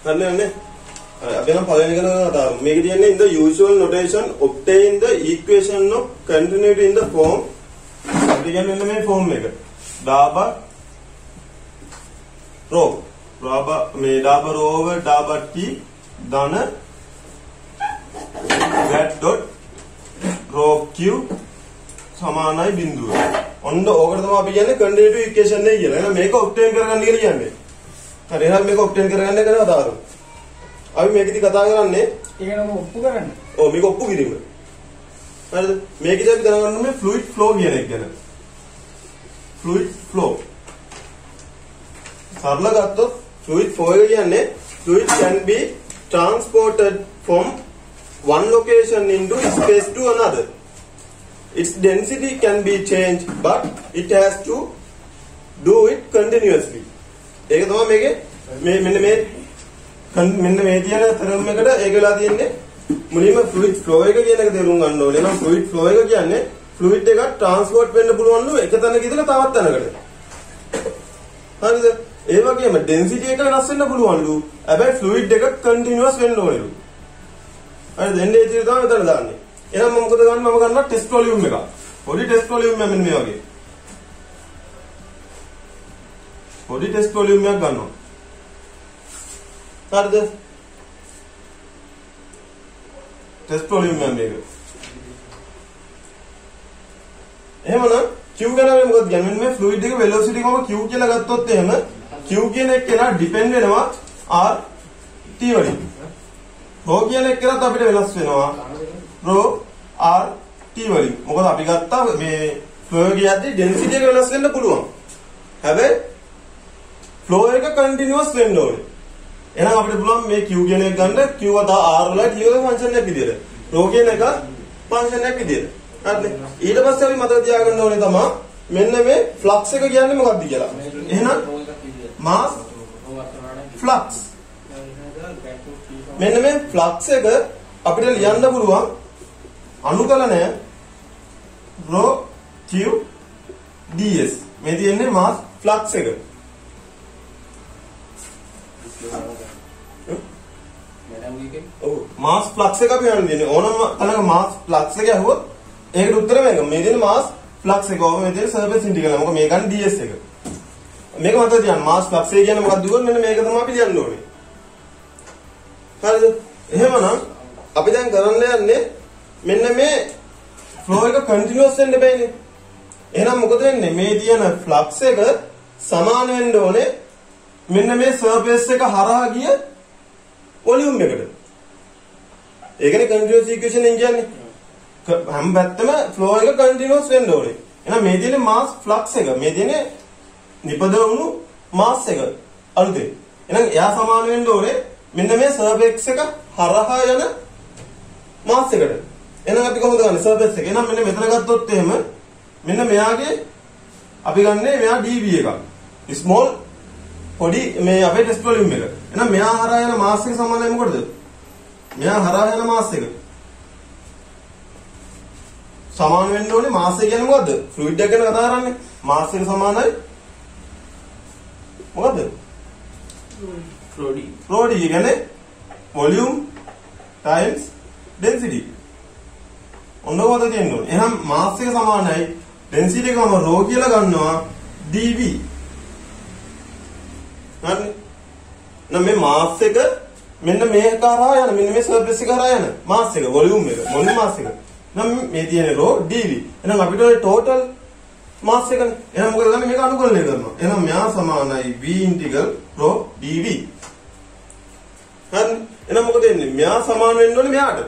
හරිනේ. අපි නම් පළවෙනි එක කතා කරමු. මේක කියන්නේ in the usual notation obtain the equation of continuity in the form. අපි කියන්නේ මෙන්න මේ form එක. ඩාබා රෝ. ඩාබා මේ ඩාබා රෝ over ඩාබා t ධන get dot රෝ q සමානයි බිඳුව. ඔන්න ඕකට තමයි අපි කියන්නේ continuity equation එක කියලා. එහෙනම් මේක obtain කරගන්න කියලා කියන්නේ. හරි එහෙනම් මේක obtain කරගන්න එක කතා කරමු. අපි මේකෙදි කතා කරන්නේ ඒක නම ඔප්පු කරන්න. ඔව් මේක ඔප්පු කිරීම. හරිද? මේකෙදි අපි දැනගන්න ඕනේ fluid flow කියන එක ගැන. fluid flow. සරල ගත්තොත් fluid flow එක කියන්නේ fluid can be transported from one location into space to another. Its density can be changed but it has to do it continuously. ඒක තමයි මේකේ මෙන්න මේ තියෙන තරම් එකට ඒක වෙලා තියෙන්නේ මුලින්ම fluid flow එක කියන එක තේරුම් ගන්න ඕනේ. එහෙනම් fluid flow එක කියන්නේ fluid එකක් transport වෙන්න පුළුවන්ලු එක තැනක ඉඳලා තවත් තැනකට. හරිද? ඒ වගේම density එක වෙනස් වෙන්න පුළුවන්ලු. හැබැයි fluid එක continuous වෙන්න ඕනෙලු. හරිද? එන්නේ ඒ විදිහට තමයි මෙතන දාන්නේ. එහෙනම් මම මොකද ගන්නේ? මම ගන්නවා test volume එක. පොඩි test volume එක මෙන්න මේ වගේ. පොඩි test volume එකක් ගන්නවා. හරිද? test volume එක මේක. එහෙමනම් q ගැන මොකද කියන්නේ? මේ fluid එක velocity කොහොම q කියලා ගත්තොත් එහෙම q කියන එක කෙනා depend වෙනවා r t වලින්. rho කියන එක කෙනාත් අපිට වෙනස් වෙනවා rho r t වලින්. මොකද අපි ගත්තා මේ flow එක යද්දී density එක වෙනස් වෙන්න පුළුවන්. හැබැයි flow එක continuous වෙන්න ඕනේ. එහෙනම් අපිට පුළුවන් මේ q කියන එක ගන්න q වතා r වල t වල ෆන්ක්ෂන් එකක් විදියට. rho කියන එක ෆන්ක්ෂන් එකක් විදියට. හරිද? ඊට පස්සේ අපි මතක තියාගන්න ඕනේ තමයි මෙන්න මේ flux එක කියන්නේ මොකක්ද කියලා. එහෙනම් mass flux. මෙන්න මේ flux එක අපිට ලියන්න පුළුවන් අනුකලනය rho q ds. මේ තියෙන්නේ mass flux එක. ඔව් mass flux එක අපි හඳුන්වන්නේ දෙන්නේ ඕනම තැනක mass flux එක ඇහුවොත් ඒකට උත්තර මේක. මේ දෙන mass flux එක ඕම මේ දෙන surface integral. මොකද මේ ගන්න ds එක. මේක මතක තියාගන්න mass flux එක කියන්නේ මොකක්ද දුවන්නේ? මෙන්න මේක තමයි අපි ලියන්න ඕනේ. හරිද? එහෙමනම් අපි දැන් කරන්න යන්නේ මෙන්න මේ flow එක continuous වෙන්න බෑනේ. එහෙනම් මොකද වෙන්නේ? මේ තියෙන flux එක සමාන වෙන්න ඕනේ මෙන්න මේ surface එක හරහා ගිය volume එකට. ඒකනේ continuous equation එක කියන්නේ. හැම පැත්තම flow එක continuous වෙන්න ඕනේ. එහෙනම් මේ තියෙන mass flux එක, මේ තියෙන නිපදවුණු mass එක අලුතෙන්. එහෙනම් එයා සමාන වෙන්න ඕනේ මෙන්න මේ surface එක හරහා යන mass එකට. එහෙනම් අපි කොහොමද ගන්නේ surface එක? එහෙනම් මෙන්න මෙතන ගත්තොත් එහෙම මෙන්න මෙයාගේ අපි ගන්නේ මෙයා dv එකක්. small පොඩි මේ අපේ test volume එක. එහෙනම් මෙයා හරහා යන mass එක සමානයි මොකටද? මෙයා හරහා යන mass එක. සමාන වෙන්න ඕනේ mass එක කියන්නේ මොකද්ද? fluid එක ගැන කතා කරන්නේ. mass එක සමානයි මොකද්ද? Rho d කියන්නේ volume times density. ඔන්න කොහොමද කියන්නේ? එහෙනම් mass එක සමානයි density එකම rho කියලා ගන්නවා dv. හරි? නම් මේ mass එක මෙන්න මේ කරා යන මෙන්න මේ surface එක කරා යන mass එක volume එක මොන mass එක. නම් මේ තියෙන rho dv. එහෙනම් අපිට total mass එකනේ. එහෙනම් මොකද කරන්නේ? මේක අනුකලනය කරනවා. එහෙනම් මෙයා සමානයි v integral rho dv. හරි? එහෙනම් මොකද වෙන්නේ? මෙයා සමාන වෙන්න ඕනේ මෙයාට.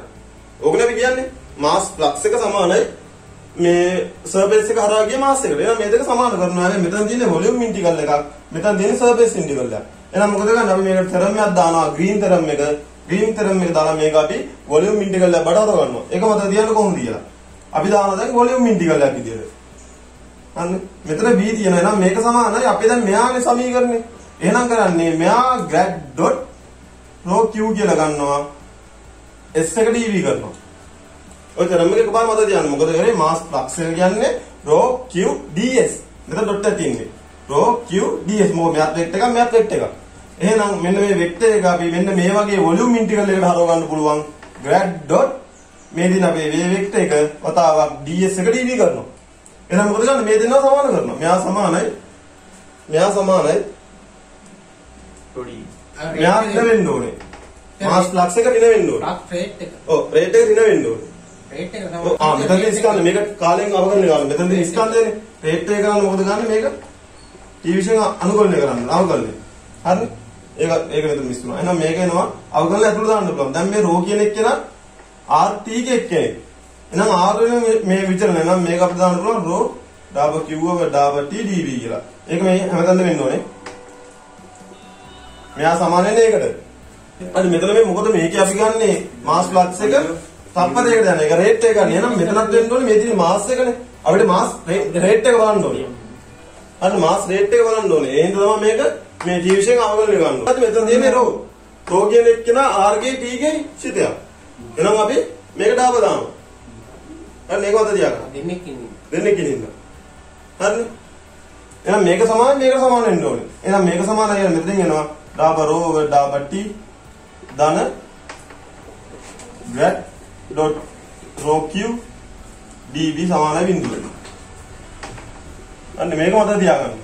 ඕකනේ අපි කියන්නේ. mass flux එක සමානයි මේ surface එක හරහා ගිය mass එකට. එහෙනම් මේ දෙක සමාන කරනවා. හැබැයි මෙතන තියෙන්නේ volume integral එකක්. මෙතන තියෙන්නේ surface integral එකක්. එහෙනම් මොකද කරන්නේ? අපි මේකට term එකක් දානවා. green term එක දාලා මේක අපි volume integral එක බඩවර ගන්නවා. ඒක මතක තියන්න කොහොමද කියලා. අපි දානවා දැන් volume integral එකක් විදියට. අන්න මෙතන v තියෙනවා. එහෙනම් මේක සමානයි. අපි දැන් මෙයාගේ සමීකරණය. එහෙනම් කරන්නේ මෙයා grad dot rho q කියලා ගන්නවා. s එක dv කරනවා. ඔය term එක එකපාර මතක තියන්න. මොකද කරේ mass flux එක කියන්නේ rho q ds. මෙතන dot එක තියෙන්නේ. rho q ds මොකද මෙයාත් වෙක්ටර් එකක් මෙයාත් වෙක්ටර් එකක්. එහෙනම් මෙන්න මේ වෙක්ටර් එක අපි මෙන්න මේ වගේ වොලියුම් ඉන්ටිග්‍රල් එකකට හරව ගන්න පුළුවන්. grad dot මේ දින අපේ වේ වෙක්ටර් එක වතාවක් ds එක dv කරනවා. එහෙනම් මොකද කරන්නේ? මේ දෙන්නා සමාන කරනවා. මෙයා සමානයි පොඩි මෙයා ඍණ වෙන්න ඕනේ. මාස් ෆ්ලක්ස් එක ඍණ වෙන්න ඕනේ. රේට් එක. ඔව් රේට් එක ඍණ වෙන්න ඕනේ. රේට් එක තමයි. මෙතනදී ස්කන්ධ මේක කාලෙන් අවගණනය කරනවා. මෙතනදී ස්කන්ධයනේ. රේට් එක ගන්න මොකද ගන්න මේක? ටීවිෂන් අනුකරණය කරන්න. අවගණනය. හරිද? ඒක මෙතන මිස් වුණා. එහෙනම් මේක එනවා අවගණනය ඇතුළට දාන්න පුළුවන්. දැන් මේ රෝ කියන එක්කෙනා RT ගේ එක්කෙනෙක්. එහෙනම් R වෙන මේ විචලන නම් මේක අපිට දාන්න පුළුවන් රෝ ඩබ T dv කියලා. ඒක මේ හැමතැනම වෙන්න ඕනේ. මෙයා සමාන වෙන්නේ ඒකට. හරි මෙතන මේ මොකද මේකේ අපි ගන්නේ මාස් ෆ්ලක්ස් එක තප්පරයකට යන එක රේට් එක ගන්න. එහෙනම් මෙතනත් වෙන්න ඕනේ මේ තියෙන මාස් එකනේ. අපිට මාස් රේට් එක බලන්න ඕනේ. හරි මාස් රේට් එක බලන්න ඕනේ. ඒ හින්දා තමයි මේක මේ ජීවිෂයෙන් අවගණනය කරන්න ඕනේ. හරි මෙතන තියෙන්නේ රෝ. රෝ කියන එක්කෙනා R ගේ T ගේ සිතයක්. එහෙනම් අපි මේකට ආව දාමු. හරි මේක වද තියාගන්න. දෙන්නෙක් ඉන්නවා. හරි. එහෙනම් මේක සමාන මේක සමාන වෙන්න ඕනේ. එහෙනම් මේක සමානයි කියලා මෙතනින් එනවා ඩබ රෝ over ඩබ t ධන grad dot rho q dv සමානයි බිඳුවට. අන්න මේක මතක තියාගන්න.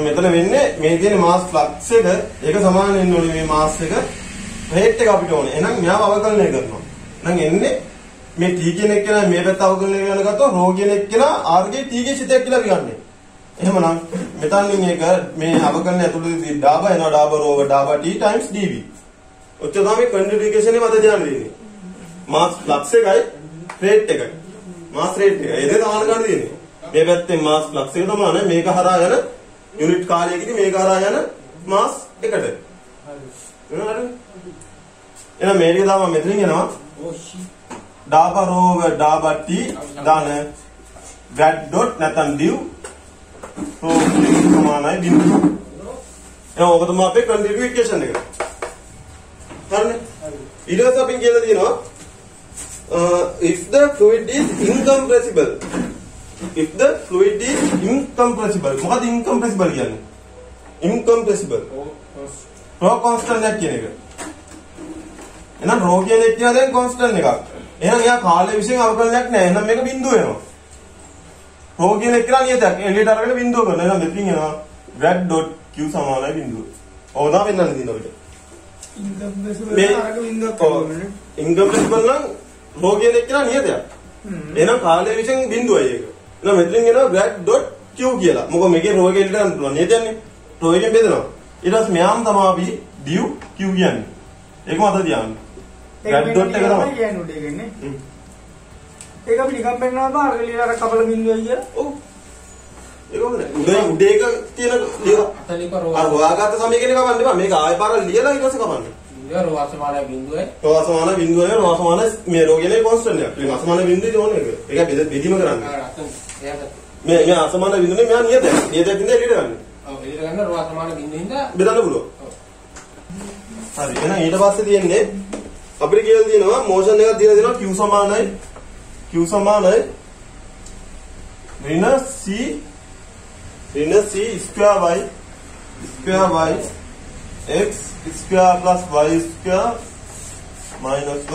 මෙතන වෙන්නේ මේ තියෙන මාස් ෆ්ලක්ස් එක ඒක සමාන වෙන්න ඕනේ මේ මාස් එක රේට් එක අපිට ඕනේ. එහෙනම් මෙයාව අවකලනය කරනවා. එහෙනම් එන්නේ මේ t කියන එක කෙනා මේ පැත්ත අවකලනය කරන ගත්තොත් රෝ කියන එක කෙනා r ගේ t ගේ සිතයක් කියලා අපි ගන්නෙ. එහෙමනම් මෙතනින් එක මේ අවකලනය ඇතුළතදී ඩාබ එනවා d by rho over d by t times dv. ඔච්චර තමයි කන්ජුගේෂන් එකේ මත ධ්‍යාන දෙන්නේ. මාස් ෆ්ලක්ස් එකයි රේට් එකයි. මාස් රේට් එක. ඒ දෙක සමාන ගන්න දෙන්නේ. මේ පැත්තේ මාස් ෆ්ලක්ස් එක තමයි මේක හරහා යන යුනිට් කාලයකදී මේක හරහා යන මාස් එකට. හරි. එහෙනම් මේක තමයි මෙතනින් එනවා. D by rho over d by t ධන grad dot නැත්නම් div රෝ සමානයි බිඳුව. එහෙනම් ඔක තමයි අපේ කන්ජුගේෂන් එක. හරිනේ. ඊට පස්සේ අපි කියලා තියෙනවා if the fluid is incompressible. If the fluid is incompressible. මොකද incompressible කියන්නේ? Incompressible. rho constant එකක් කියන එක. එහෙනම් rho කියන එක කියන දැන් constant එකක්. එහෙනම් එයා කාලය විශ්ෙන් අවකලනයක් නැහැ. එහෙනම් මේක බිඳුව වෙනවා. rho කියන එක කියලා නියතයක්. එළියට අරගෙන බිඳුව කරනවා. එහෙනම් මෙතනින් එනවා grad dot q සමානයි බිඳුව. ඕක තමයි වෙන්නන්නේ තියෙන අපිට. ඉන්කම්ප්‍රෙසිබල් නම් රෝ කියන එක නා නියතයක්. එහෙනම් කාලය විශ්ෙන් බිඳුවයි ඒක. එහෙනම් මෙතනින් එනවා grad dot q කියලා. මොකද මේකේ රෝ එකේ ඉල්ලන්න පුළුවන්. නියතයන්නේ. රෝ එකෙන් බෙදනවා. ඊට පස්සේ මෙයාම තමයි අපි div q කියන්නේ. ඒක මත තියාගන්න. grad dot එක තමයි කියන්නේ උඩ එකනේ. ඒක අපි නිකම් පෙන්නනවා බා අර කපල බිඳුවයි කියලා. ඔව්. ඒක හොඳයි. උඩ එක තියෙන අර හොයාගත්ත සමීකරණය කවන්න එපා. මේක ආයෙ පාරක් ලියලා ඊට පස්සේ කවන්න. රෝ අසමාන බිඳුවයි. රෝ අසමාන බිඳුවයි රෝ අසමාන මේ රෝ කියන්නේ කොන්ස්ටන්ට් එකක්. මේ අසමාන බිඳුවේ ඕන එක. ඒක බෙදීම කරන්න. මේ අසමාන බිඳුනේ මෙයා නියතයි. නියතයක් ඉඳලා එළියට ගන්න. ඔව් එළියට ගන්න රෝ අසමාන බිඳුවෙන්ද බෙදන්න පුළුවන්. හරි. එහෙනම් ඊට පස්සේ තියෙන්නේ අපිට කියලා තියෙනවා මෝෂන් එකක් දීලා දෙනවා q සමානයි ඍණ c square y x square plus y square minus 1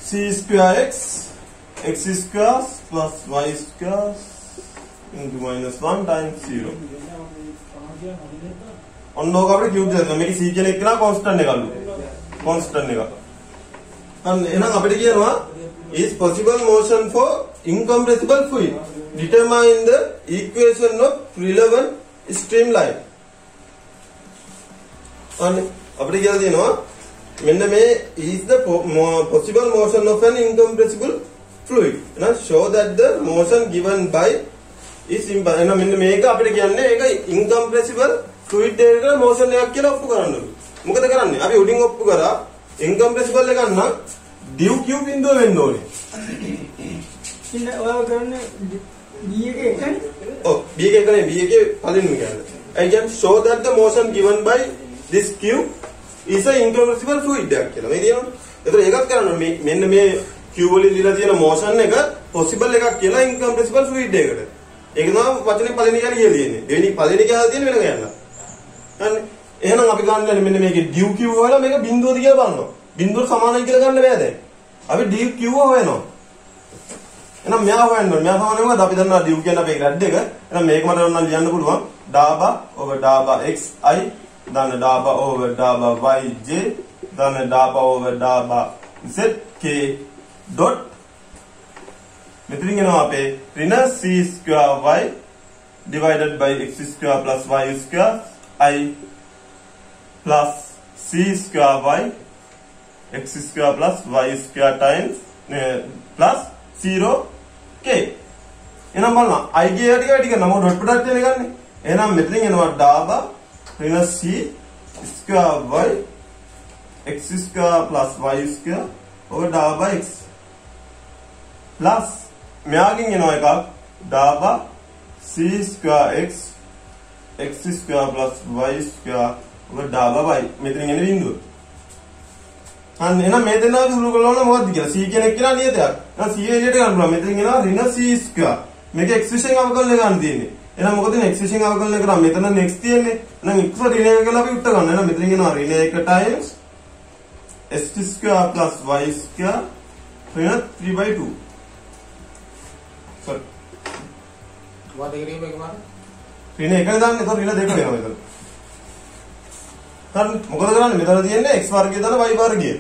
c square x square plus y square into minus 1 times 0. ඔන්නෝක අපිට cube දෙන්න. මේක c කියන එක නා constant එකලු. constant එක. එහෙනම් අපිට කියනවා is possible motion for incompressible fluid. Determine the equation of relevant streamline. අපිට කියලා තියෙනවා මෙන්න මේ is the possible motion of an incompressible fluid. එහෙනම් show that the motion given by is එහෙනම් මෙන්න මේක අපිට කියන්නේ ඒක incompressible fluid එකක motion එකක් කියලා ඔප්පු කරන්න ඕනේ. මොකද කරන්නේ? අපි උඩින් ඔප්පු කරා incompressible එකක් නම් div q බිඳුව වෙන්න ඕනේ. ඉතින් ඔයාලා කරන්නේ b එකේ එකනේ. ඔව් b එකේ එකනේ b එකේ පළවෙනිම කියන්නේ. I can show that the motion given by this q is a incompressible fluid එකක් කියලා. මේ තියෙනවා. ඒතර ඒකත් කරන්න ඕනේ. මෙන්න මේ q වලින් දීලා තියෙන motion එක possible එකක් කියලා incompressible fluid එකකට. ඒක තමයි වචනේ පළවෙනි කියලා තියෙන්නේ. දෙවෙනි පළවෙනි කියලා තියෙන වෙන ගයන්න. හරි එහෙනම් අපි ගන්න මෙන්න මේකේ dq හොයලා මේක බිඳුවද කියලා බලනවා බිඳුවට සමානයි කියලා ගන්න බෑ දැන් අපි dq හොයනවා එහෙනම් මෙයා හොයන්න ඕනේ මෙයා සමානයි මොකද අපි දන්නවා dq කියන අපේ ග්‍රැඩ් එක එහෙනම් මේක මට ඕන නම් ලියන්න පුළුවන් ඩාබා over ඩාබා xi then ඩාබා over ඩාබා yj then ඩාබා over ඩාබා zk dot මෙතනින් එනවා අපේ ඍණ c square y divided by x square plus y square I plus c square y x square plus y square times plus 0k එහෙනම් බලන්න I ගේ ටික ටික නම ඩොට් ප්‍රොඩක්ට් එක ගන්න. එහෙනම් මෙතනින් එනවා ඩාබා ඍණ c square y x square plus y square over ඩාබා x plus මෙයාගෙන් එනවා එකක් ඩාබා c square x x square plus y square over ඩාබා y මෙතනින් එන බිඳුව. අන්න එහෙනම් මේ දෙන්නා සුළු කරනවා මොකද්ද කියලා c කියන එක කියලා නියතයක්. එහෙනම් c එළියට ගන්න පුළුවන්. මෙතනින් එනවා ඍණ c square. මේක x විශේෂයෙන් අවකලනය ගන්න තියෙන්නේ. එහෙනම් මොකද x විශේෂයෙන් අවකලනය කරා මෙතන x තියෙන්නේ. එහෙනම් x ඍණ 1 කියලා අපි උත්තර ගන්න. එහෙනම් මෙතනින් එනවා ඍණ 1 times x square plus y square ඍණ 3/2. sorry what degree මේක මාන ඍණ 1 නේ දාන්නේ. ඒතකොට ඍණ 2 වෙනවා මෙතන. හරි මොකද කරන්නේ මෙතන තියෙන්නේ x වර්ගය දාන y වර්ගය.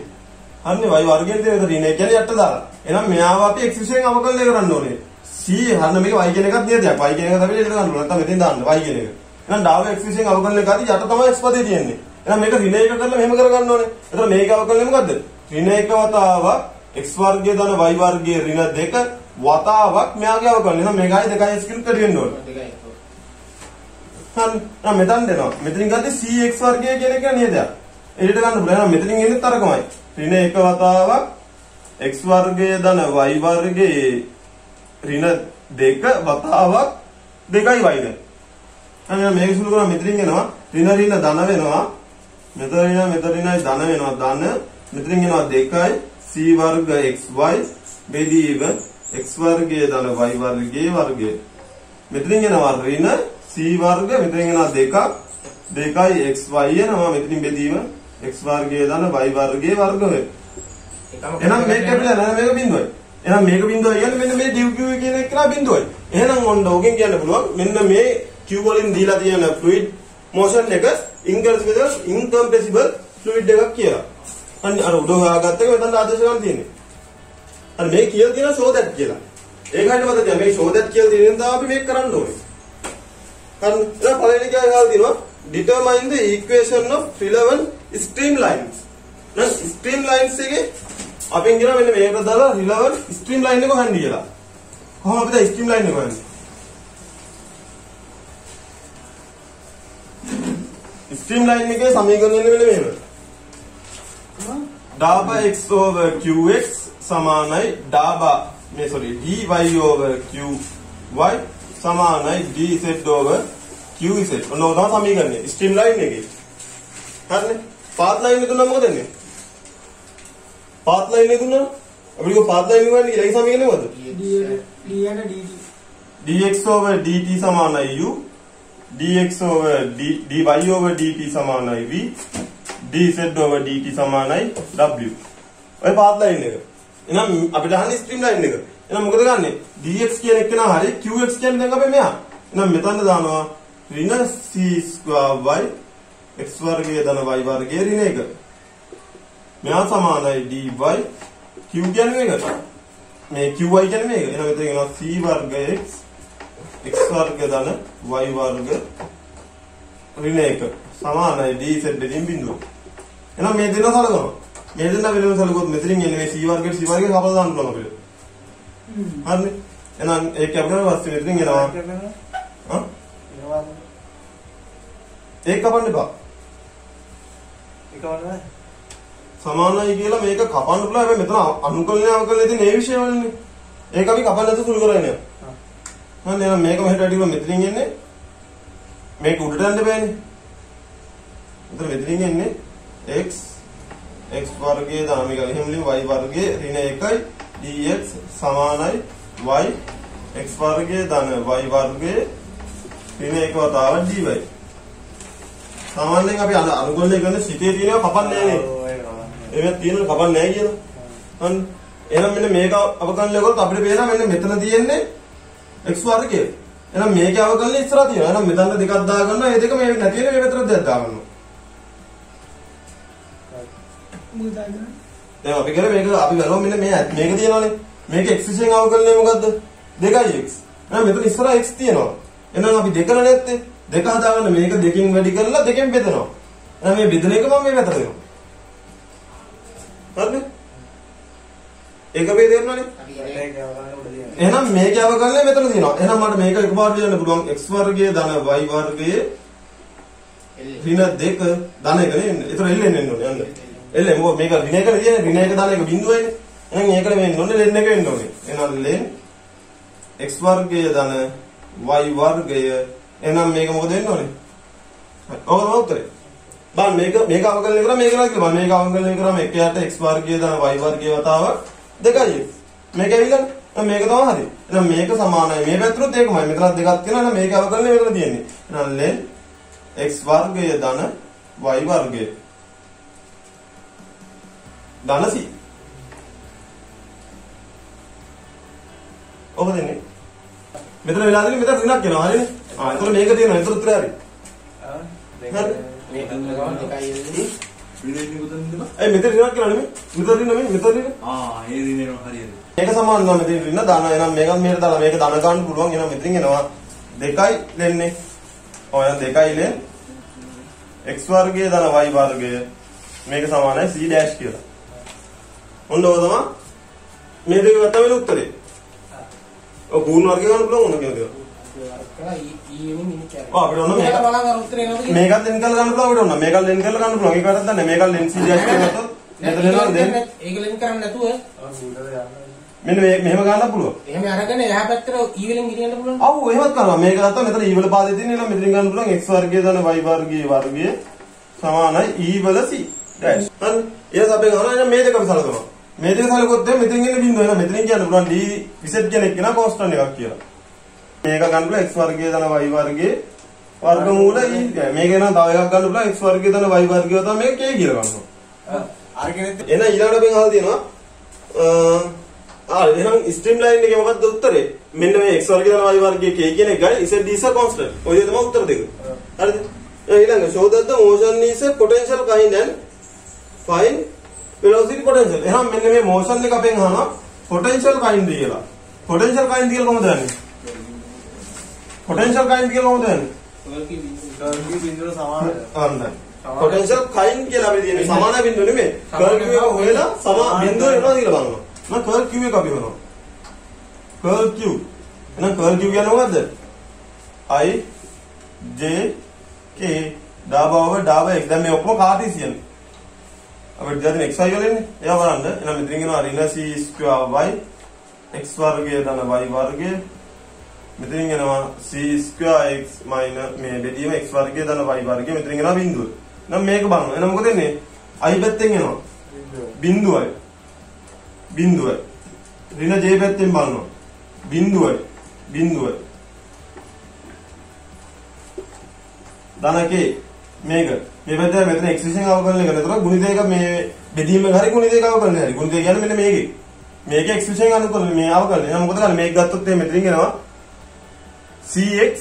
හරිනේ y වර්ගයෙන් තියෙන ඍණ 1 කියන්නේ යට දාලා. එහෙනම් මෙයාව අපි x විශේෂයෙන් අවකලනය කරන්න ඕනේ. c හරින මේක y කියන එකත් නියතයක්. y කියන එක තමයි එකට ගන්න ඕනේ. නැත්නම් මෙතෙන් දාන්න y කියන එක. එහෙනම් ඩාව x විශේෂයෙන් අවකලනය කරද්දී යට තමයි x පදේ තියෙන්නේ. එහෙනම් මේක ඍණ 1 කරලා මෙහෙම කරගන්න ඕනේ. එතකොට මේක අවකලනය මොකද්ද? ඍණ 1 වතාවක් x වර්ගය දාන y වර්ගයේ ඍණ 2 වතාවක් මෙයාගේ අවකලනය. එහෙනම් මේකයි 2x කියලා කඩ වෙන්න ඕනේ. 2යි. හරි. එහෙනම් මෙතන දෙනවා. මෙතනින් ගත්තේ cx වර්ගය කියන එක නියතයක්. එළියට ගන්න පුළුවන්. එහෙනම් මෙතනින් එන්නේ තරකමයි. ඍණ 1 වතාවක් x වර්ගය දාන y වර්ගයේ ඍණ 2 වතාවක් 2යි y ද. එහෙනම් මේක සුළු කරලා මෙතනින් එනවා ඍණ ඍණ ධන වෙනවා. මෙතන ඍණයි ධන වෙනවා. ධන මෙතනින් එනවා 2යි c වර්ග xy බෙදීම x වර්ගයේ ධන y වර්ගයේ වර්ගය. මෙතනින් එනවා ඍණ c වර්ග මෙතනින් එනවා 2යි xy එනවා මෙතනින් බෙදීම x වර්ගයේ ධන y වර්ගයේ වර්ග වේ. එහෙනම් මේක කැපිලා නැහැ මේක බිඳුවයි. එහෙනම් මේක බිඳුවයි කියන්නේ මෙන්න මේ dq කියන එක කියලා බිඳුවයි. එහෙනම් ඔන්න ඕකෙන් කියන්න පුළුවන් මෙන්න මේ q වලින් දීලා තියෙන fluid motion එක incompressible fluid එකක් කියලා. අන්න අර උඩ හොයාගත්ත එක මෙතන ආදේශ ගන්න තියෙන්නේ. අර මේ කියලා තියෙන show that කියලා. ඒකයිද මතක තියා මේ show that කියලා තියෙන දා අපි මේක කරන්න ඕනේ. හරි. ඊට පළවෙනි එකයි ගාලා තියෙනවා determine the equation of relevant streamlines. දැන් streamlines එකේ අපි කියනවා මෙන්න මේකට දාලා relevant streamline එක හොයන්න කියලා. කොහොමද අපිට streamline එක හොයන්නේ? streamline එකේ සමීකරණය මෙන්න මෙහෙම. ඩාබා x over qx සමානයි ඩාබා මේ dy over qy සමානයි dz over qz. ඔන්න ඔය තමයි සමීකරණය streamline එකේ. හරිනේ. path line එක දුන්නා මොකද වෙන්නේ? path line එක දුන්නා අපිට කො path line එක ගන්න කියලා ඒ සමීකරණය මොකද? dx over dt සමානයි u dx over dy over dt සමානයි v dz over dt සමානයි w. ඔය path line එක. එහෙනම් අපිට අහන්නේ streamline එක. එහෙනම් මොකද ගන්නෙ? dx කියන එක නා හරි qx කියන්නේ දැන් අපි මෙහා. එහෙනම් මෙතන දානවා ඍණ c square y x වර්ගයේ ධන y වර්ගයේ ඍණ 1. මෙහා සමානයි dy q කියන්නේ මේක. මේ qy කියන්නේ මේක. එහෙනම් මෙතන එනවා c වර්ග x වර්ග ධන y වර්ග ඍණ 1 සමානයි dz දෙකින් බිඳුව. එහෙනම් මේ දෙන්න සලකනවා. මේ දෙන්න වෙනම සලකුවොත් මෙතනින් එන්නේ මේ c වර්ගයට c වර්ගයට කපලා දාන්න පුළුවන් අපිට. හරිනේ. එහෙනම් ඒක අපිට වස්තු මෙතනින් එනවා. හා? ඒක කපන්න එපා. ඒක වල සමානයි කියලා මේක කපන්න පුළුවන්. හැබැයි මෙතන අනුකලනය අවකලනය තියෙන මේ විෂය වලනේ. ඒක අපි කපන්න නැතුව සුළු කරගෙන යනවා. හරි එහෙනම් මේක මෙහෙට ඇටිලා මෙතනින් එන්නේ. මේක උඩට යන්න බෑනේ. මෙතන මෙතනින් එන්නේ x වර්ගයේ දාන මේක එහෙමලින් y වර්ගයේ ඍණ 1යි dx සමානයි y x වර්ගයේ දාන y වර්ගයේ ඍණ 1 වතාවක් dy. සාමාන්‍යයෙන් අපි අනුගමනය කරන සිතේ තියෙනවා කපන්නේ නැහැ නේ. එහෙම තියෙනවා කපන්නේ නැහැ කියලා. හරි. එහෙනම් මෙන්න මේක අවකලනය කරොත් අපිට පේනවා මෙන්න මෙතන තියෙන්නේ x වර්ගය. එහෙනම් මේකේ අවකලනය ඉස්සරහ තියෙනවා. එහෙනම් මෙතන දෙකක් දාගන්නවා. මේ දෙක මේ නැති වෙන මේ පැත්තට දෙකක් දාගන්නවා. දැන් අපි කරේ මේක අපි බලමු මෙන්න මේක තියෙනවානේ. මේක x විශේෂයෙන් අවකලනය මොකද්ද? 2x. එහෙනම් මෙතන ඉස්සරහ x තියෙනවා. එහෙනම් අපි දෙකන නැත්තේ. දෙක හදාගන්න මේක දෙකකින් වැඩි කරලා දෙකෙන් බෙදනවා. එහෙනම් මේ බෙදන එක මම මේ පැත්තට දෙනවා. හරිද? ඒක මේ තේරෙනවනේ. එහෙනම් මේකේ අවකලනය මෙතන තියෙනවා. එහෙනම් මට මේක එකපාරට ලියන්න පුළුවන් x වර්ගයේ ධන y වර්ගයේ ඍණ 2 ධන 1 නේ. ඒතර එල්ල එන්න ඕනේ යන්න. එල්ල මොකද මේක ඍණ 1 නේ තියෙන්නේ. ඍණ 1 ධන 1 බිඳුවයිනේ. එහෙනම් ඒකට වෙන්න ඕනේ ලෙන් 1 වෙන්න ඕනේ. එහෙනම් ලෙන් x වර්ගයේ ධන y වර්ගය. එහෙනම් මේක මොකද වෙන්න ඕනේ? හරි. ඔක තමයි උත්තරේ. බලන්න මේක අවකලනය කරා මේක නේද කියලා. මේක අවකලනය කරාම 1ට x වර්ගයේ ධන y වර්ගයේ වතාවක් 2x. මේක ඇවිල්ලානේ. එහෙනම් මේක තමයි හරි. එහෙනම් මේක සමානයි මේ පැත්තට ඒකමයි. මෙතනත් දෙකක් තියෙනවා. එහෙනම් මේක අවකලනය මෙතන තියෙන්නේ. එහෙනම් ලෙන් x වර්ගය ධන y වර්ගය. ධන c. ඔබ දෙන්නේ. මෙතන වෙලා දෙන්නේ මෙතන ඍණක් එනවා හරිනේ. එතකොට මේක තියෙනවා. එතකොට උත්තරය හරි. හරි. මේක ගමන් එකයි එන්නේ. විරේණි පුතන් දෙනවා. ඒ මෙතන ඍණක් කියලා නෙමෙයි. මෙතන ඍණ නෙමෙයි මෙතන ඍණ. ඒ ඍණේනවා හරියට. මේක සමාන නම් මෙතන ඍණ දාන. එහෙනම් මේකත් මෙහෙට දාලා මේක ධන ගන්න පුළුවන්. එහෙනම් මෙතනින් එනවා 2යි ලෙන්නේ. ඔය 2යි ලෙන් x වර්ගයේ ධන y වර්ගය. මේක සමානයි c ඩෑෂ් කියලා. ඔන්න ඔය තමයි මේ දෙක ගත්ත වෙන උත්තරේ. ඔය පූර්ණ වර්ගය ගන්න පුළුවන් ඕන කියලා. අපිට ඕන මේක බලන්න අර උත්තරේ නේද? මේකත් ලෙන් කරලා ගන්න පුළුවන් අපිට ඕන. මේකත් ලෙන් කරලා ගන්න පුළුවන්. ඒකටත් දන්නේ මේකත් ලෙන් c ඩෑෂ් කියලා ගත්තොත් මෙතන එනවා දෙන්න. ඒක ලෙන් කරන්නේ නැතුව මෙන්න මේ මෙහෙම ගන්න පුළුවන්. එහෙම අරගෙන එහා පැත්තට e වලින් ගිනියන්න පුළුවන්. ඔව් එහෙමත් කරනවා. මේක ගත්තා මෙතන e වල පාදේ තියෙන නම් මෙතනින් ගන්න පුළුවන් x වර්ගය ධන y වර්ගයේ වර්ගය සමානයි e වල c ඩෑෂ්. හරි. ඊට අපි ගන්නවා එහෙනම් මේ දෙක අපි සලකනවා. මේ දෙක සලකුවොත් දැන් මෙතනින් එන බිඳුව එහෙනම් මෙතනින් කියන්න පුළුවන් d z කෙනෙක් කෙනා කොන්ස්ටන්ට් එකක් කියලා. මේක ගන්න පුළුවන් x වර්ගය ධන y වර්ගයේ වර්ගමූල e. මේක නම් තව එකක් ගන්න පුළුවන් x වර්ගය ධන y වර්ගය තමයි මේක k කියලා ගන්නවා. අරගෙන එහෙනම් ඊළඟට අපි අහලා තියෙනවා එහෙනම් ස්ට්‍රීම් ලයින් එකේ මොකක්ද උත්තරේ? මෙන්න මේ x වර්ගය ධන y වර්ගයේ k කියන එකයි z is a constant. ඔය දෙක තමයි උත්තර දෙක. හරිද? ඊළඟ show that the motion is a potential kind and find velocity potential. එහෙනම් මෙන්න මේ motion එක අපෙන් අහනවා potential kind කියලා. potential kind කියලා කොහොමද දන්නේ? potential kind කියලා කොහොමද දන්නේ? කර්ව් බිඳුව සමානයි. අන්න. potential kind කියලා අපි තියෙන්නේ සමාන බිඳුව නෙමෙයි. කර්ව් එක හොයලා සමාන බිඳුව එනවා කියලා බලනවා. මම කර්ව් q එක අපි හොයනවා. Curve q. එහෙනම් කර්ව් q කියන්නේ මොකද්ද? i j k ඩාබව x. දැන් මේ ඔක්කොම කාටීසියන්. අපිට දැන් xy වල ඉන්නේ. ඒවා බලන්න. එහෙනම් මෙතනින් එනවා ඍණ c square y x වර්ගය ධන y වර්ගය. මෙතනින් එනවා c square x minus මේ දෙදීම x වර්ගය ධන y වර්ගය. මෙතනින් එනවා බිඳුව. එහෙනම් මේක බලන්න. එහෙනම් මොකද වෙන්නේ? i පැත්තෙන් එනවා. බිඳුවයි. බිඳුවයි. ඍණ j පැත්තෙන් බලනවා. බිඳුවයි. බිඳුවයි. ධන k මේක මේ පැත්තේ මෙතන x විශේෂයෙන් අවකලනය කරනකොට ගුණිතයක මේ බෙදීම හරි ගුණිතයක අවකලනය හරි. ගුණිතය කියන්නේ මෙන්න මේකේ. මේක x විශේෂයෙන් අනුකලනය මේ අවකලනය. එහෙනම් මොකද කරන්නේ? මේක ගත්තොත් මෙතනින් එනවා cx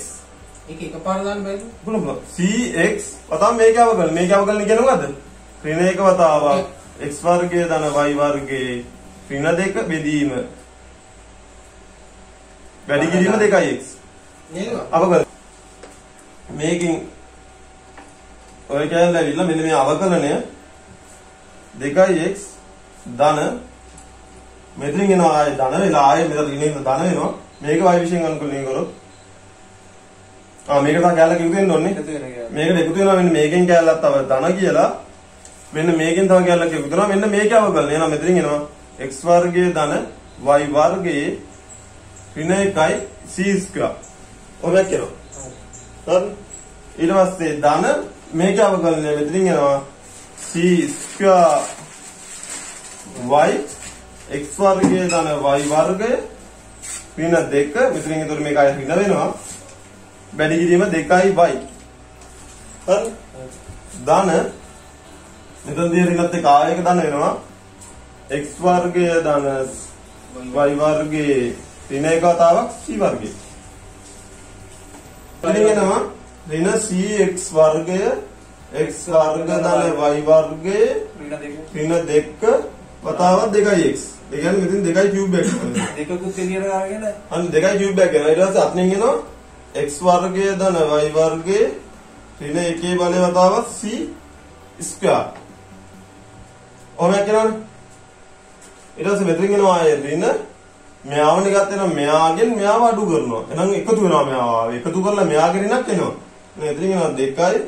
ඒක එකපාර දාන්න බෑද? පුළුවන්. cx වතාව මේක අවකලනය. මේක අවකලනය කියන්නේ මොකද්ද? ඍණ 1 වතාවක් x වර්ගය ධන y වර්ගයේ ඍණ 2 බෙදීම වැඩි කිරීම 2x නේද? අවකලනය. මේකෙන් ඔය කියන්නේ ඇවිල්ලා මෙන්න මේ අවකලනය 2x ධන මෙතනින් එනවා ආය ධන වෙලා ආය මෙතන ඉන්නේ ධන වෙනවා. මේක y විශේෂයෙන් අනුකලනය කරොත් මේක තමයි කැලලක එකතු වෙන්න ඕනේ. මේකට එකතු වෙනවා මෙන්න මේකෙන් කැලලක් තව ධන කියලා. මෙන්න මේකෙන් තව කැලලක් එකතු වෙනවා. මෙන්න මේක අවකලනය. එහෙනම් මෙතනින් එනවා x වර්ගයේ ධන y වර්ගයේ ඍණ 1යි c ස්ක්වයර්. ඔය කියනවා. හරි. ඊට පස්සේ ධන මේක අවකලනය මෙතනින් එනවා c ස්ක්වයර් y x වර්ගයේ ධන y වර්ගය ඍණ 2 මෙතනින් එතකොට මේක ආයෙ ඍණ වෙනවා. වැඩි කිරීම 2y. හරි ධන මෙතනදී ඍණත් එක්ක ආයෙක ධන වෙනවා x වර්ගය ධන y වර්ගයේ ඍණ එකතාවක් c වර්ගය. එතනගෙනවා ඍණ cx වර්ගය x වර්ග ධන y වර්ගයේ ඍණ 2 වතාවක් 2x. ඒ කියන්නේ මෙතන 2 කියුබ් එකක් වෙනවා. දෙකකුත් එළියට දාගෙන අන්න 2 කියුබ් එකක් වෙනවා. ඊට පස්සේ අතනින් එනවා x වර්ගය ධන y වර්ගයේ ඍණ 1 බලය වතාවක් c ස්ක්වයර්. ඔහොම කියනවනේ. ඊට පස්සේ මෙතනින් එනවා ආයේ ඍණ මෙයාවනේ ගත්තේ නම් මෙයාගෙන් මෙයාව අඩු කරනවා. එහෙනම් එකතු වෙනවා මෙයාව. එකතු කරලා මෙයාගේ ඍණක් එනවා. මෙතනින් එනවා 2යි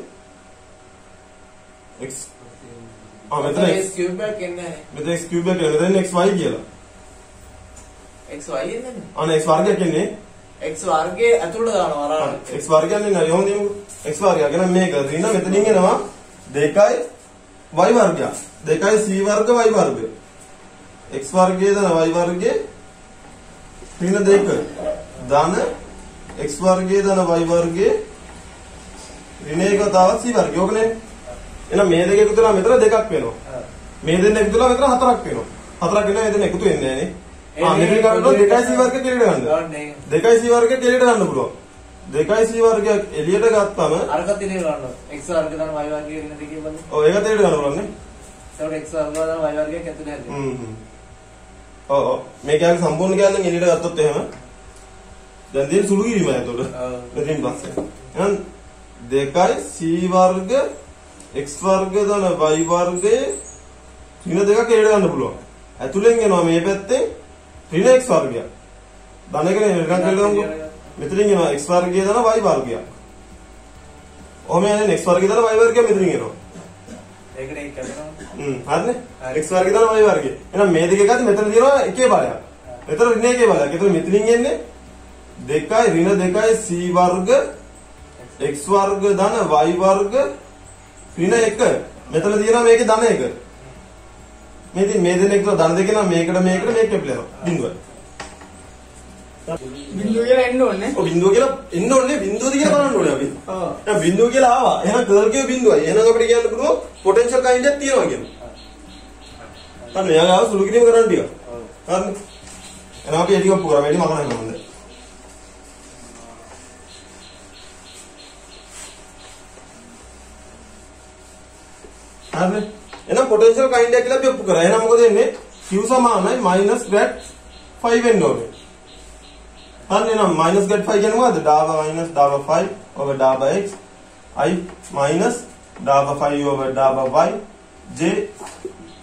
x මෙතන x cube එක එන්නේ මෙතන x cube එක මෙතන xy කියලා. xy එන්නේ අනේ x වර්ගයක් එන්නේ x වර්ගයේ ඇතුළට දානවා අර x වර්ගයක් නේ යොමු දෙමු. x වර්ගය කියන මේක ඍණ මෙතනින් එනවා 2යි y වර්ගය. 2යි c වර්ග y වර්ගය. x වර්ගයේ දන y වර්ගයේ ඍණ 2 ධන x වර්ගයේ දන y වර්ගයේ ඍණ 1 තවත් c වර්ගය. ඕකනේ. එහෙනම් මේ දෙක එකතු කරලා මෙතන දෙකක් වෙනවා. මේ දෙන්න එකතු කරලා මෙතන හතරක් වෙනවා. හතරක් වෙනවා මෙතන එකතු වෙන්නේ නැහැ නේ. මෙතන ගන්නකොට 2යි c වර්ගය කෙලියට ගන්න. 2යි c වර්ගය කෙලියට ගන්න පුළුවන්. 2යි c වර්ගයක් එළියට ගත්තම අරකට එළියට ගන්නවා. x වර්ග දාන y වර්ගයේ ඍණ දෙකේ බලන්න. ඔව් ඒක එළියට ගන්න පුළුවන් නේ. ඒකට x වර්ග දාන y වර්ගයක් ඇතුළේ හැදෙනවා. ඔව් මේ කියන්නේ සම්පූර්ණ කියන්නේ එළියට ගත්තොත් එහෙම දැන් දෙන සුළු කිරීමයි එතකොට. මෙතනින් පස්සේ. එහෙනම් 2යි c වර්ග x වර්ග ධන y වර්ගයේ ඍණ දෙකක් එළියට ගන්න පුළුවන්. ඇතුලෙන් එනවා මේ පැත්තේ ඍණ x වර්ගයක්. ධන එකනේ ඍණක් එළියට ගමු. මෙතනින් එනවා x වර්ගය ධන y වර්ගයක්. ඔහොම යන්නේ x වර්ගය ධන y වර්ගය මෙතනින් එනවා. ඒකට ඒක කරනවා. හරිනේ. x වර්ගය ධන y වර්ගය. එහෙනම් මේ දෙක එකද මෙතන තියෙනවා එකේ බලයක්. මෙතන ඍණ එකේ බලයක්. ඒතර මෙතනින් එන්නේ 2යි ඍණ 2යි c වර්ග x වර්ග ධන y වර්ග ඍණ 1. මෙතන තියෙනවා මේකේ ධන 1. මේ දෙන එක ධන දෙක නම් මේකට මේකට මේක කැපිලා බිඳුවයි. බිඳුව කියලා එන්න ඕනේ. ඔය බිඳුව කියලා එන්න ඕනේ බිඳුවද කියලා බලන්න ඕනේ අපි. ඔව්. දැන් බිඳුව කියලා ආවා. එහෙනම් කර්ල් කිය බිඳුවයි. එහෙනම් අපිට කියන්න පුළුවන් පොටෙන්ෂල් කයින්ඩ් එකක් තියෙනවා කියලා. අන්න එයාගේ ආව සුළු කිරීම කරන්න ටික. හරිනේ. එහෙනම් අපි ඒක ඔප්පු කරමු. ඒක මම කරන්නේ මොකද? හරිනේ. එහෙනම් පොටෙන්ෂල් කයින්ඩ් එක කියලා අපි ඔප්පු කරා. එහෙනම් මොකද වෙන්නේ? Q සමානයි -grad 5 වෙන්න ඕනේ. හරිනේ නම් -grad 5 කියන්නේ මොකද්ද? ඩාබා - ඩාබා 5 over ඩාබා x i minus ඩාබා 5 over ඩාබා y j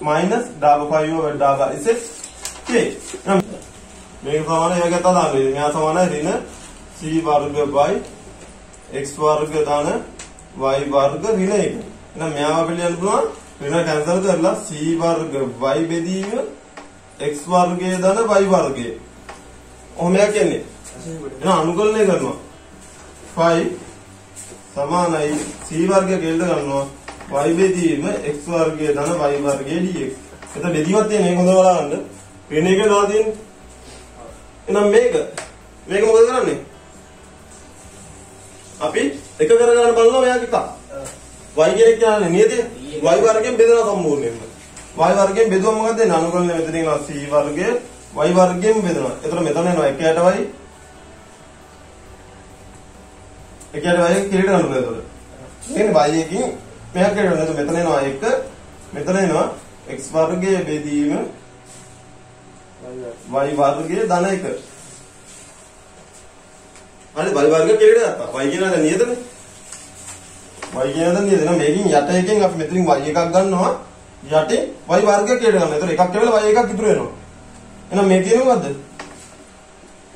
minus ඩාබා 5 over ඩාබා z k. මේක සමානයි එයාට දාන්නේ. මෙයා සමානයි ඍණ c වර්ග y x වර්ග ධන y වර්ග ඍණ 1. එහෙනම් මෙයාව අපිට ලියන්න පුළුවන් ඍණ කැන්සල් කරලා c වර්ග y බෙදීම x වර්ගයේ ධන y වර්ගයේ. ඔහොම කියන්නේ. එහෙනම් අනුකලනය කරනවා. 5 සමානයි c වර්ගය කෙල්ල ගන්නවා y බෙදීම x වර්ගයේ ධන y වර්ගයේ dx. එතන බෙදීමක් තියෙන මේක හොඳට බලන්න. වෙන එක දාලා තියෙන්නේ. එහෙනම් මේක මොකද කරන්නේ? අපි එක කරගන්න බලනවා මෙයාගේ එකක්. y කෙනෙක් කියන්නේ නියතිය. y වර්ගයෙන් බෙදලා සම්පූර්ණයෙන්ම. y වර්ගයෙන් බෙදුවම මොකද වෙන්නේ? අනුකලනය මෙතන එනවා c වර්ගය y වර්ගයෙන් බෙදනවා. එතකොට මෙතන එනවා 1ට y 1ට y කෙලියට ගන්න බෑ එතකොට. කියන්නේ y එකකින් මෙහා කෙලියට ගන්න. මෙතන එනවා 1 මෙතන එනවා x වර්ගයේ බෙදීම y වර්ගයේ ධන 1. හරි y වර්ගය කෙලියට ගත්තා. y කියනද නියතනේ. y කියනද නියත. එහෙනම් මේකෙන් යට එකෙන් අපි මෙතනින් y එකක් ගන්නවා. යටේ y වර්ගය කෙලියට ගන්නවා. එතකොට එකක් කියලා y එකක් ඉතුරු වෙනවා. එහෙනම් මේ තියෙන්නේ මොකද්ද?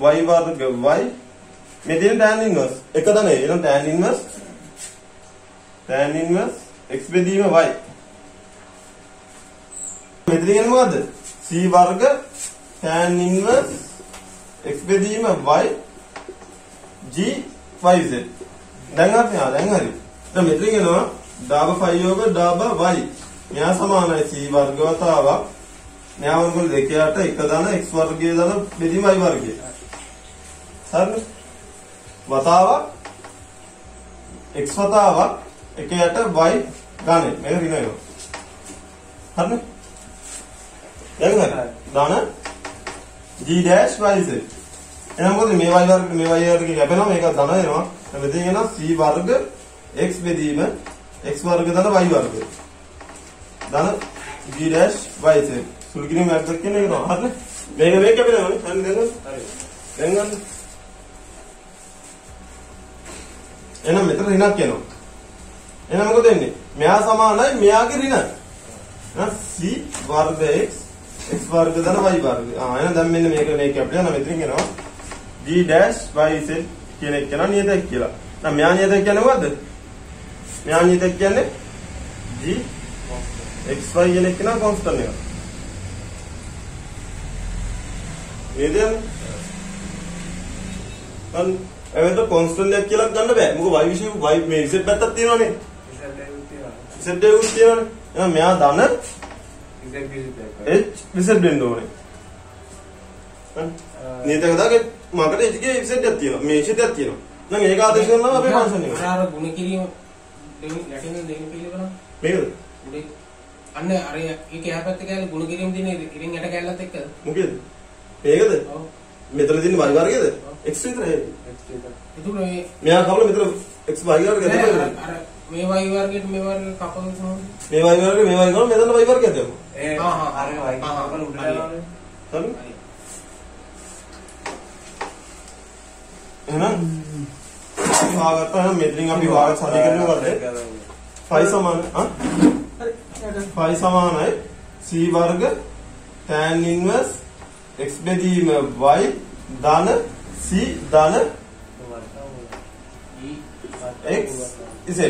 y වර්ග y මේ තියෙන tan inverse එක දනේ. එහෙනම් tan inverse x බෙදීම y. මෙතන කියන්නේ මොකද්ද? c වර්ග tan inverse x බෙදීම y g yz. දැන් හරි. දැන් මෙතන කියනවා ඩාබා 5 over ඩාබා y. මෙයා සමානයි c වර්ග වතාවක් මෙයා වර්ගවල දෙක යට එක දන x වර්ගයේ දන බෙදීම y වර්ගය. හරිද? වතාවක් x වතාවක් එක යට y ගානේ මේක ඍණ වෙනවා. හරිනේ? දැන් හරි. දාන g dash y z. එහෙනම් මොකද මේ y වර්ග මේ y වර්ග කැපෙනවා මේක ධන වෙනවා. මෙතන එනවා c වර්ග x බෙදීම x වර්ග ධන y වර්ග. ධන g dash y z. සුළු කිරීම එකක් කියන එක නෝ. හරිනේ? මේක කැපෙනවනේ. හරි දැන් හරි. දැන් ගන්න. එහෙනම් මෙතන ඍණක් එනවා. එහෙනම් මොකද වෙන්නේ? මෙයා සමානයි මෙයාගේ ඍණ. c වර්ග x x වර්ග ධන y වර්ග. එහෙනම් දැන් මෙන්න මේක කැපිලා නම් මෙතනින් එනවා g dash y z කියන එක කියන නියතයක් කියලා. දැන් මෙයා නියතයක් කියන්නේ මොකද්ද? මෙයා නියතයක් කියන්නේ g x y කියන එක කියන කොන්ස්ටන්ට් එක. නේද? එවෙන්ද කොන්ස්ටන්ට් එකක් කියලා ගන්න බෑ. මොකද y විශේෂ y මේ z පැත්තක් තියෙනවනේ. z දෙකුත් තියෙනවනේ. එහෙනම් මෙයා ධන h z වෙන්න ඕනේ. නේදක දාගේ මකට h ගේ z එකක් තියෙනවා. මේ z එකක් තියෙනවා. නම් ඒක ආදේශ කරනවා අපේ ෆන්ක්ෂන් එක. අර ගුණ කිරීම යටින් දෙන්න පිළිවෙල. මේකද? උඩේ අන්න අර ඒක යහපැත්ත කැලේ ගුණ කිරීම දිනේ ඉරින් යට කැල්ලත් එක්කද? මොකේද? මේකද? ඔව්. මෙතන තියෙන y වර්ගයේද? x විතරයි. ඒක මේ මෙයා කවල මෙතන x y වර්ගය දෙපැත්තට. අර මේ y වර්ගයට මේ වර්ග කපන කොහොමද? මේ y වර්ගය මේ y ගාන මෙතන y වර්ගයක් දෙමු. ඒ අර y වල උඩට යනවානේ. හරි? එහෙනම් වාගත්තා මෙතනින් අපි වාග සමීකරණය කරන්නේ phi සමාන phi සමානයි c වර්ග tan inverse x බෙදීම y ධන c ධන x z.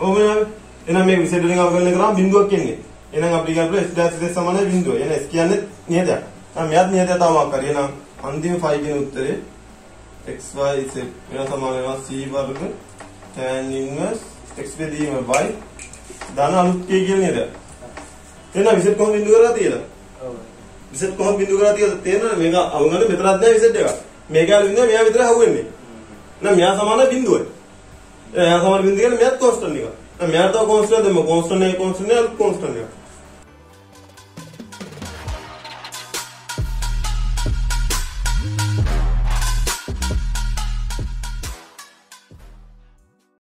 ඕමනේ එහෙනම් මේ විශේෂ වලින් අවකලනය කරාම බිඳුවක් එන්නේ. එහෙනම් අපි කියනවා s dash z සමානයි බිඳුව. එහෙනම් s කියන්නේ නියතයක්. එහෙනම් මෙයාත් නියතය තමයි කරේ. එහෙනම් අන්තිම phi කියන උත්තරේ x y z වෙන සමාන වෙනවා c වර්ග tan inverse x බෙදීම y ධන අලුත් k කියන නේද? එහෙනම් විසෙට් කොහොමද බිඳුව කරලා තියෙලා? ඔව්. විසෙට් කොහොමද බිඳුව කරලා තියෙලා තේරෙනවද? මේක අවුනන්නේ මෙතනත් නැහැ විසෙට් එක. මේක යාළු විඳිනවා මෙයා විතරයි හවුවෙන්නේ. එහෙනම් මෙයා සමාන බිඳුවයි. එයා සමාන බිඳුව කියන්නේ මෙයාත් කොන්ස්ටන්ට් එක. එහෙනම් මෙයාට කොන්ස්ටන්ට් දෙමු කොන්ස්ටන්ට් එක කොන්ස්ටන්ට් එක කොන්ස්ටන්ට් එක.